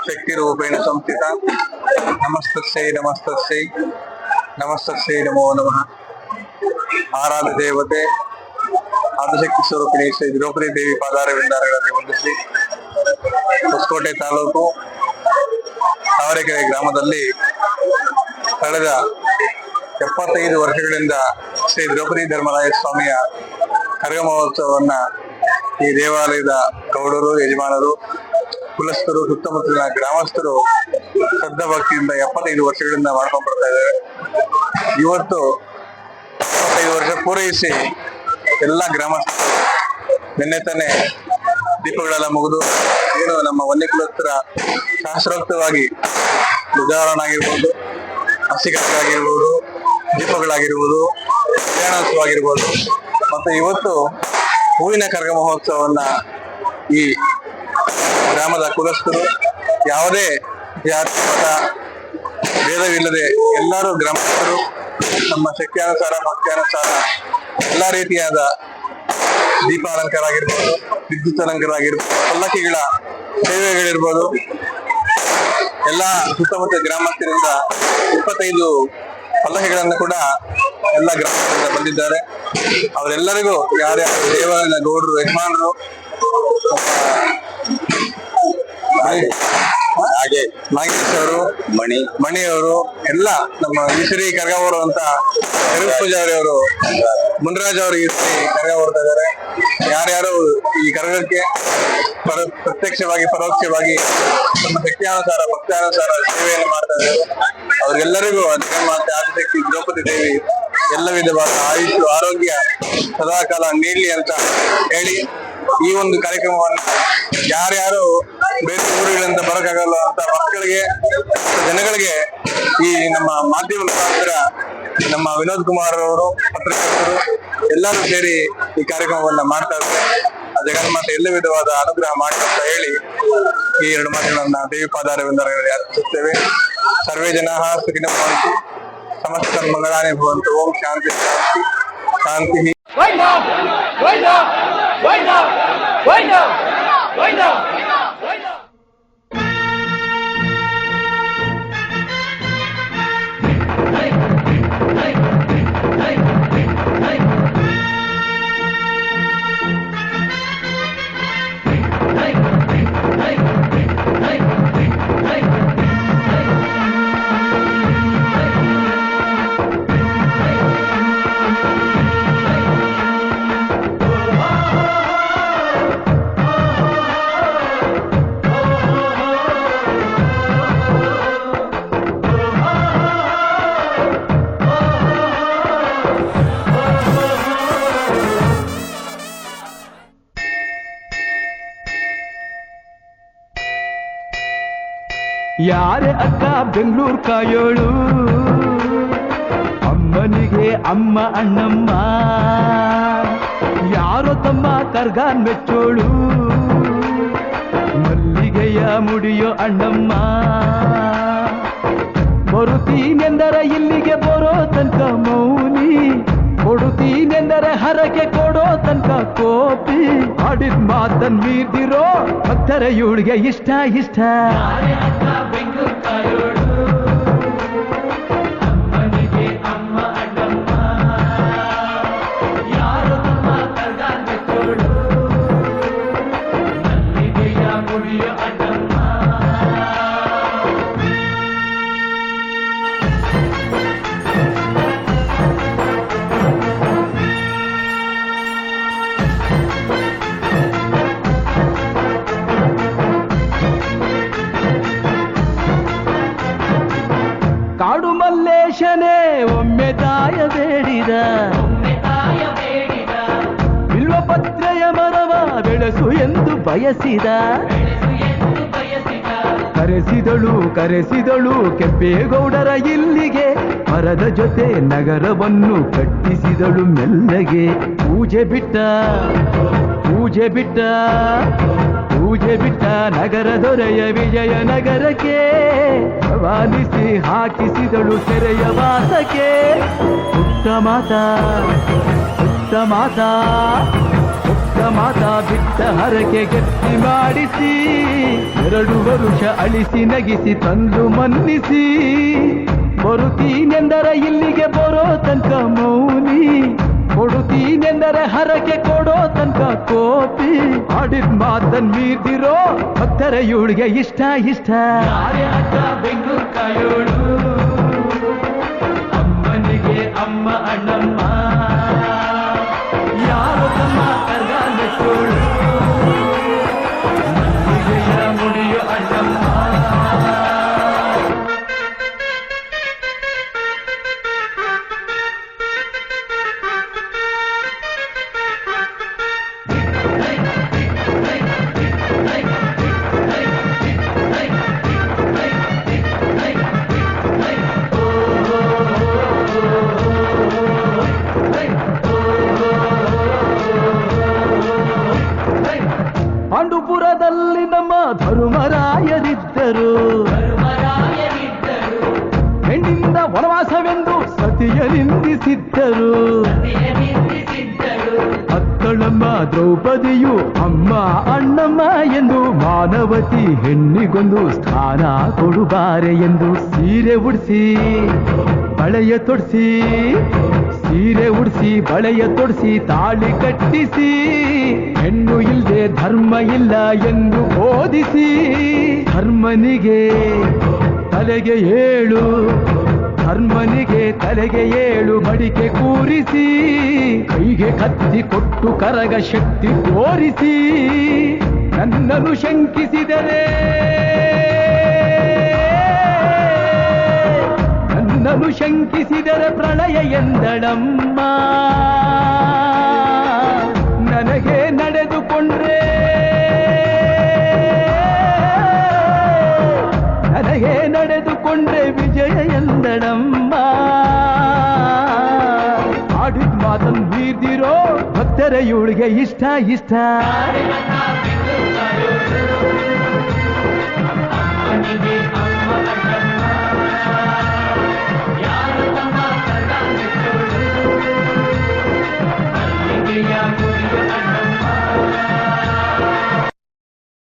ಶಕ್ತಿರೂಪೇಣ ಸಂಸ್ಥಿತ ನಮಸ್ತಸ್ಯೈ ನಮಸ್ತಸ್ಯೈ ನಮಸ್ತಸ್ಯೈ ನಮೋ ನಮಃ. ಆರಾಧ್ಯ ದೇವತೆ ಆದಿಶಕ್ತಿ ಸ್ವರೂಪಿಣಿ ಶ್ರೀ ದ್ರೌಪದಿ ದೇವಿ ಪಾದಾರ ವಿಂದಾರಗಳಲ್ಲಿ ವಂದಿಸಿ ಹೊಸಕೋಟೆ ತಾಲೂಕು ತಾವರೆಕೆರೆ ಗ್ರಾಮದಲ್ಲಿ ಕಳೆದ 75 ವರ್ಷಗಳಿಂದ ಶ್ರೀ ದ್ರೌಪದಿ ಧರ್ಮರಾಯ ಸ್ವಾಮಿಯ ಕರಗ ಮಹೋತ್ಸವವನ್ನ ಈ ದೇವಾಲಯದ ಗೌಡರು, ಯಜಮಾನರು, ಕುಲಸ್ಥರು, ಸುತ್ತಮುತ್ತಲಿನ ಗ್ರಾಮಸ್ಥರು ಶ್ರದ್ಧಾ ಭಕ್ತಿಯಿಂದ 75 ವರ್ಷಗಳಿಂದ ಮಾಡ್ಕೊಂಡು ಬರ್ತಾ ಇದ್ದಾರೆ. ಇವತ್ತು 75 ವರ್ಷ ಪೂರೈಸಿ ಎಲ್ಲ ಗ್ರಾಮಸ್ಥರು ನಿನ್ನೆ ತಾನೇ ದೀಪಗಳೆಲ್ಲ ಮುಗಿದು ಏನು ನಮ್ಮ ವನ್ಯ ಕುಲಸ್ಥರ ಶಾಸ್ತ್ರೋಕ್ತವಾಗಿ ಧ್ವಜಾರೋಹಣ ಆಗಿರ್ಬೋದು, ಹಸಿಕಟ್ಟಿಗಾಗಿರ್ಬೋದು, ದೀಪಗಳಾಗಿರ್ಬೋದು, ಕಲ್ಯಾಣೋತ್ಸವ ಆಗಿರ್ಬೋದು, ಮತ್ತು ಇವತ್ತು ಹೂವಿನ ಕರಗ ಮಹೋತ್ಸವವನ್ನ ಈ ಗ್ರಾಮದ ಕುಲಸ್ಥರು ಯಾವುದೇ ಜಾತಿ ಮತ ಭೇದವಿಲ್ಲದೆ ಎಲ್ಲರೂ ಗ್ರಾಮಸ್ಥರು ನಮ್ಮ ಶಕ್ತಿಯಾನುಸಾರ ಭಕ್ತಿಯಾನುಸಾರ ಎಲ್ಲಾ ರೀತಿಯಾದ ದೀಪಾಲಂಕಾರ ಆಗಿರ್ಬೋದು, ವಿದ್ಯುತ್ ಅಲಂಕಾರ ಆಗಿರ್ಬೋದು, ಪಲ್ಲಕ್ಕಿಗಳ ಸೇವೆಗಳಿರ್ಬೋದು, ಎಲ್ಲಾ ಸುತ್ತಮುತ್ತ ಗ್ರಾಮಸ್ಥರಿಂದ 25 ಪಲ್ಲಕ್ಕಿಗಳನ್ನು ಕೂಡ ಎಲ್ಲ ಗ್ರಾಮದಿಂದ ಬಂದಿದ್ದಾರೆ. ಅವರೆಲ್ಲರಿಗೂ ಯಾರ್ಯಾರು ದೇವಾಲಯದ ಗೌಡರು, ಯಜಮಾನರು, ಹಾಗೆ ನಾಗೇಶ್ ಅವರು, ಮಣಿಯವರು, ಎಲ್ಲ ನಮ್ಮ ಈಶ್ವರಿ ಕರಗ ಹೊರುವಂತ ಪೂಜಾರಿ ಅವರು, ಮುನ್ರಾಜ್ ಅವರು ಈಶ್ವರಿ ಕರಗ ಹೊರ್ತಾ ಇದ್ದಾರೆ. ಯಾರ್ಯಾರು ಈ ಕರಗಕ್ಕೆ ಪ್ರತ್ಯಕ್ಷವಾಗಿ ಪರೋಕ್ಷವಾಗಿ ನಮ್ಮ ಶಕ್ತಿಯಾನುಸಾರ ಭಕ್ತಿಯಾನುಸಾರ ಸೇವೆಯನ್ನು ಮಾಡ್ತಾ ಇದ್ದಾರೆ, ಅವ್ರಿಗೆಲ್ಲರಿಗೂ ಜಗನ್ಮಾತೆ ಆದಿಶಕ್ತಿ ದ್ರೌಪದಿ ದೇವಿ ಎಲ್ಲ ವಿಧವಾದ ಆಯುಷು ಆರೋಗ್ಯ ಸದಾಕಾಲ ನೀಡಲಿ ಅಂತ ಹೇಳಿ ಈ ಒಂದು ಕಾರ್ಯಕ್ರಮವನ್ನು ಯಾರ್ಯಾರು ಬೇರೆ ಊರುಗಳಿಂದ ಬರೋಕ್ಕಾಗಲ್ಲ ಅಂತ ಮಕ್ಕಳಿಗೆ, ಜನಗಳಿಗೆ ಈ ನಮ್ಮ ಮಾಧ್ಯಮ ಮುಖಾಂತರ ನಮ್ಮ ವಿನೋದ್ ಕುಮಾರ್ ಅವರು, ಪತ್ರಕರ್ತರು ಎಲ್ಲರೂ ಸೇರಿ ಈ ಕಾರ್ಯಕ್ರಮವನ್ನ ಮಾಡ್ತಾ ಇದ್ದಾರೆ. ಜಗನ್ಮಾತೆ ಎಲ್ಲ ವಿಧವಾದ ಅನುಗ್ರಹ ಮಾಡಿ ಅಂತ ಹೇಳಿ ಈ 2 ಮಾತುಗಳನ್ನ ದೇವಿ ಪಾದಾರವಿಂದ ಅರ್ಪಿಸುತ್ತೇವೆ. ಸರ್ವೇ ಜನಾಃ ಸುಖಿನೋ ಭವಂತು, ಸಮಸ್ತ ಮಂಗಳಾನಿ ಭವಂತು. ಓಂ ಶಾಂತಿ ಶಾಂತಿ ಶಾಂತಿ. ಯಾರೇ ಅಕ್ಕ ಬೆಂಗಳೂರು ಕಾಯೋಳು, ಅಮ್ಮನಿಗೆ ಅಮ್ಮ ಅಣ್ಣಮ್ಮ, ಯಾರೋ ತಮ್ಮ ಕರ್ಗಾನ್ ಮೆಚ್ಚೋಳು, ಮಲ್ಲಿಗೆಯ ಮುಡಿಯೋ ಅಣ್ಣಮ್ಮ. ಬರುತ್ತೀನೆಂದರೆ ಇಲ್ಲಿಗೆ ಬರೋ ತನಕ ಮೌನಿ, ಕೊಡುತ್ತೀನೆಂದರೆ ಹರಕೆ ಕೊಡೋ ತನಕ ಕೋಪಿ, ಆಡಿದ ಮಾತನ್ ಮೀರ್ದಿರೋ ಭಕ್ತರ ಇವಳಿಗೆ ಇಷ್ಟ ಇಷ್ಟ. ಅಮ್ಮನಿಗೆ ಅಮ್ಮ ಅಣ್ಣಮ್ಮ, ಯಾರು ತಮ್ಮ ಕರ್ಗಾನ್ ಮೆಚ್ಚೋಳು, ಮಲ್ಲಿಗೆಯ ಮುಡಿಯೋ ಅಣ್ಣಮ್ಮ. ಕಾಡು ಮಲ್ಲೇಶನೇ ಒಮ್ಮೆ ತಾಯ ಬೇಡಿದ, ಬಿಲ್ವಪತ್ರೆಯ ಮರವ ಬೆಳೆಸು ಎಂದು ಬಯಸಿದ. ಕರೆಸಿದಳು ಕೆಂಪೇಗೌಡರ ಇಲ್ಲಿಗೆ, ಮರದ ಜೊತೆ ನಗರವನ್ನು ಕಟ್ಟಿಸಿದಳು ಮೆಲ್ಲಗೆ. ಪೂಜೆ ಬಿಟ್ಟ ನಗರ ದೊರೆಯ ವಿಜಯನಗರಕ್ಕೆ, ವಾಲಿಸಿ ಹಾಕಿಸಿದಳು ಸೆರೆಯ ವಾಸಕ್ಕೆ. ಪುಟ್ಟ ಮಾತಾ ಮಾತ ಬಿಟ್ಟ ಹರಕೆ ಗೆಟ್ಟಿ ಮಾಡಿಸಿ 2 ವರುಷ ಅಳಿಸಿ ನಗಿಸಿ ತಂದು ಮನ್ನಿಸಿ ಬರುತ್ತೀನೆಂದರೆ ಇಲ್ಲಿಗೆ ಬರೋ ತನಕ ಮೌನಿ ಕೊಡುತ್ತೀನೆಂದರೆ ಹರಕೆ ಕೊಡೋ ತನಕ ಕೋಪಿ ಆಡಿದ್ ಮಾತನ್ ಮೀರ್ದಿರೋ ಭಕ್ತರ ಇವಳಿಗೆ ಇಷ್ಟ ಇಷ್ಟ ಬೆಂಗಳೂರು ಕಾಯೋಳು ಅಮ್ಮನಿಗೆ ಅಮ್ಮ ಅಣ್ಣಮ್ಮ ಯಾರು ತಮ್ಮ ಕರ್ಗ ಮೆಟ್ಟೋಳು ಮಲ್ಲಿಗೆಯ ಮುಡಿಯೋ ಅಣ್ಣಮ್ಮ ಪಾಂಡುಪುರದಲ್ಲಿ ನಮ್ಮ ಧರ್ಮರಾಯರಿದ್ದರು ಹೆಣ್ಣಿಂದ ವನವಾಸವೆಂದು ಸತಿಯ ನಿಂದಿಸಿದ್ದರು ಅತ್ತಳಮ್ಮ ದ್ರೌಪದಿಯು ಅಮ್ಮ ಅಣ್ಣಮ್ಮ ಎಂದು ಮಾನವತಿ ಹೆಣ್ಣಿಗೊಂದು ಸ್ಥಾನ ಕೊಡುಬಾರೆ ಎಂದು ಸೀರೆ ಉಡಿಸಿ ಬಳೆಯ ತೊಡಿಸಿ ಸೀರೆ ಉಡಿಸಿ ಬಳೆಯ ತೊಡಿಸಿ ತಾಳಿ ಕಟ್ಟಿಸಿ ಹೆಣ್ಣು ಇಲ್ಲದೆ ಧರ್ಮ ಇಲ್ಲ ಎಂದು ಬೋಧಿಸಿ ಧರ್ಮನಿಗೆ ತಲೆಗೆ ಏಳು ಧರ್ಮನಿಗೆ ತಲೆಗೆ ಏಳು ಮಡಿಕೆ ಕೂರಿಸಿ ಕೈಗೆ ಕತ್ತಿ ಕೊಟ್ಟು ಕರಗ ಶಕ್ತಿ ತೋರಿಸಿ ನನ್ನನ್ನು ಶಂಕಿಸಿದರೆ ನನ್ನನ್ನು ಶಂಕಿಸಿದರೆ ಪ್ರಳಯ ಎಂದಳಮ್ಮ ನನಗೆ ನಡೆದುಕೊಂಡ್ರೆ ನನಗೆ ನಡೆದುಕೊಂಡ್ರೆ ವಿಜಯ ಎಂದಳಮ್ಮ ಆಡಿದ ಮಾತನ್ನು ಬೀರ್ದಿರೋ ಭಕ್ತರ ಇವಳಿಗೆ ಇಷ್ಟ ಇಷ್ಟ ಅಮ್ಮನಿಗೆ